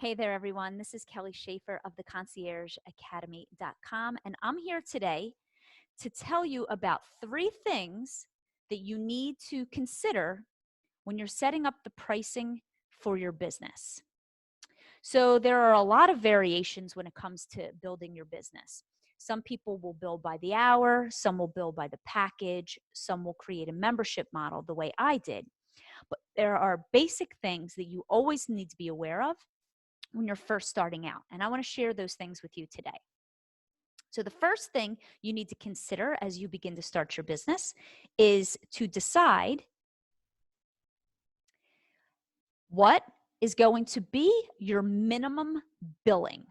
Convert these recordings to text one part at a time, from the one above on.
Hey there, everyone. This is Kelly Schaefer of the Concierge Academy.com, and I'm here today to tell you about 3 things that you need to consider when you're setting up the pricing for your business. So, there are a lot of variations when it comes to building your business. Some people will bill by the hour, some will bill by the package, some will create a membership model the way I did. But there are basic things that you always need to be aware of when you're first starting out. And I want to share those things with you today. So, the first thing you need to consider as you begin to start your business is to decide what is going to be your minimum billing.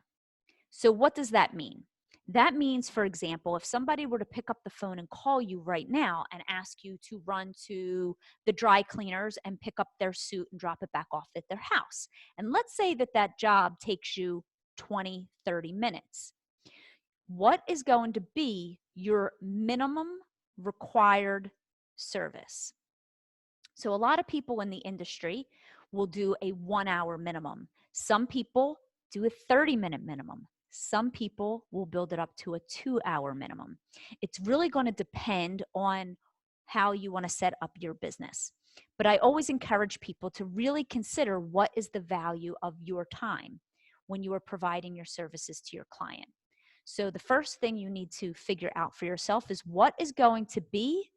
So, what does that mean? That means, for example, if somebody were to pick up the phone and call you right now and ask you to run to the dry cleaners and pick up their suit and drop it back off at their house. And let's say that that job takes you 20, 30 minutes. What is going to be your minimum required service? So, a lot of people in the industry will do a 1 hour minimum. Some people do a 30-minute minimum. Some people will build it up to a 2 hour minimum. It's really going to depend on how you want to set up your business. But I always encourage people to really consider what is the value of your time when you are providing your services to your client. So, the first thing you need to figure out for yourself is what is going to be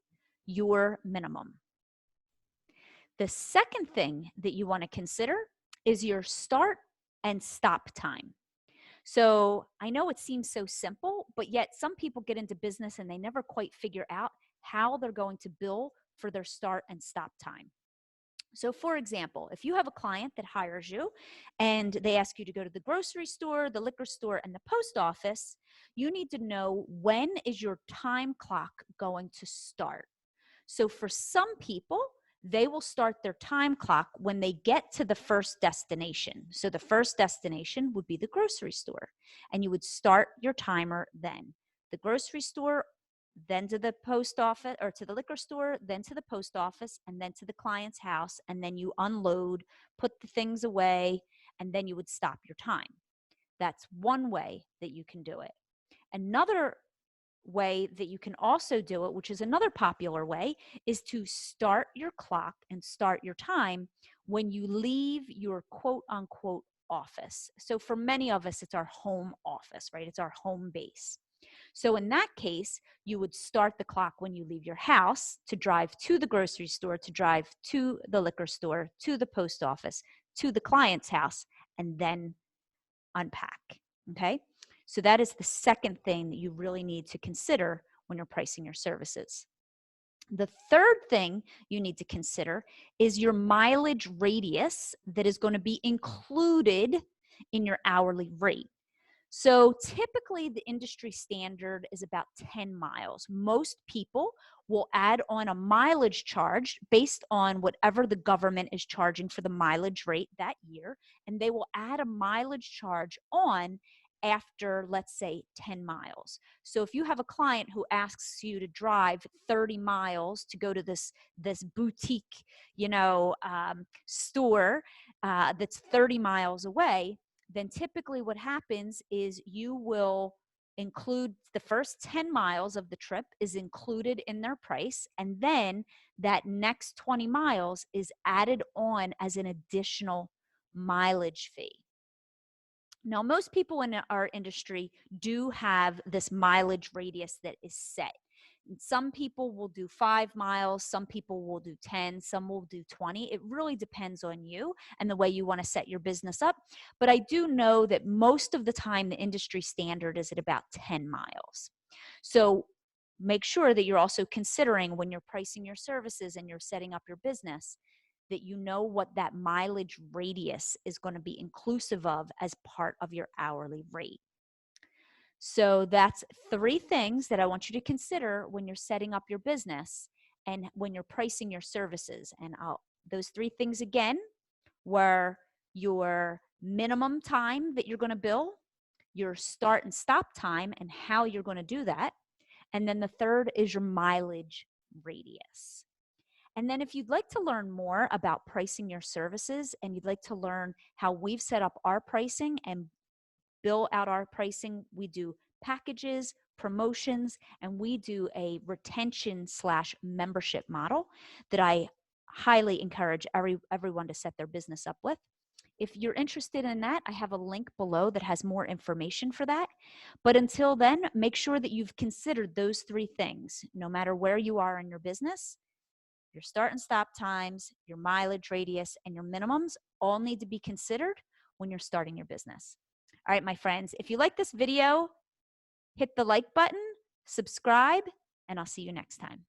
your minimum. The second thing that you want to consider is your start and stop time. So I know it seems so simple, but yet some people get into business and they never quite figure out how they're going to bill for their start and stop time. So, for example, if you have a client that hires you and they ask you to go to the grocery store, the liquor store, and the post office, you need to know when is your time clock going to start. So for some people, they will start their time clock when they get to the first destination. So the first destination would be the grocery store, and you would start your timer then. The grocery store, then to the post office or to the liquor store, then to the post office, and then to the client's house, and then you unload, put the things away, and then you would stop your time. That's one way that you can do it. Another way that you can also do it, which is another popular way, is to start your clock and start your time when you leave your quote unquote office. So for many of us, it's our home office, right? It's our home base. So in that case, you would start the clock when you leave your house to drive to the grocery store, to drive to the liquor store, to the post office, to the client's house, and then unpack. Okay. So that is the second thing that you really need to consider when you're pricing your services. The third thing you need to consider is your mileage radius that is going to be included in your hourly rate. So typically the industry standard is about 10 miles. Most people will add on a mileage charge based on whatever the government is charging for the mileage rate that year, and they will add a mileage charge on after, let's say, 10 miles. So if you have a client who asks you to drive 30 miles to go to this boutique, store that's 30 miles away, then typically what happens is you will include the first 10 miles of the trip is included in their price, and then that next 20 miles is added on as an additional mileage fee. Now, most people in our industry do have this mileage radius that is set. Some people will do 5 miles, some people will do 10, some will do 20. It really depends on you and the way you want to set your business up. But I do know that most of the time the industry standard is at about 10 miles. So make sure that you're also considering when you're pricing your services and you're setting up your business that you know what that mileage radius is going to be inclusive of as part of your hourly rate. So that's 3 things that I want you to consider when you're setting up your business and when you're pricing your services. And those 3 things again were your minimum time that you're going to bill, your start and stop time and how you're going to do that. And then the third is your mileage radius. And then if you'd like to learn more about pricing your services and you'd like to learn how we've set up our pricing and bill out our pricing, we do packages, promotions, and we do a retention slash membership model that I highly encourage everyone to set their business up with. If you're interested in that, I have a link below that has more information for that. But until then, make sure that you've considered those three things, no matter where you are in your business. Your start and stop times, your mileage radius, and your minimums all need to be considered when you're starting your business. All right, my friends, if you like this video, hit the like button, subscribe, and I'll see you next time.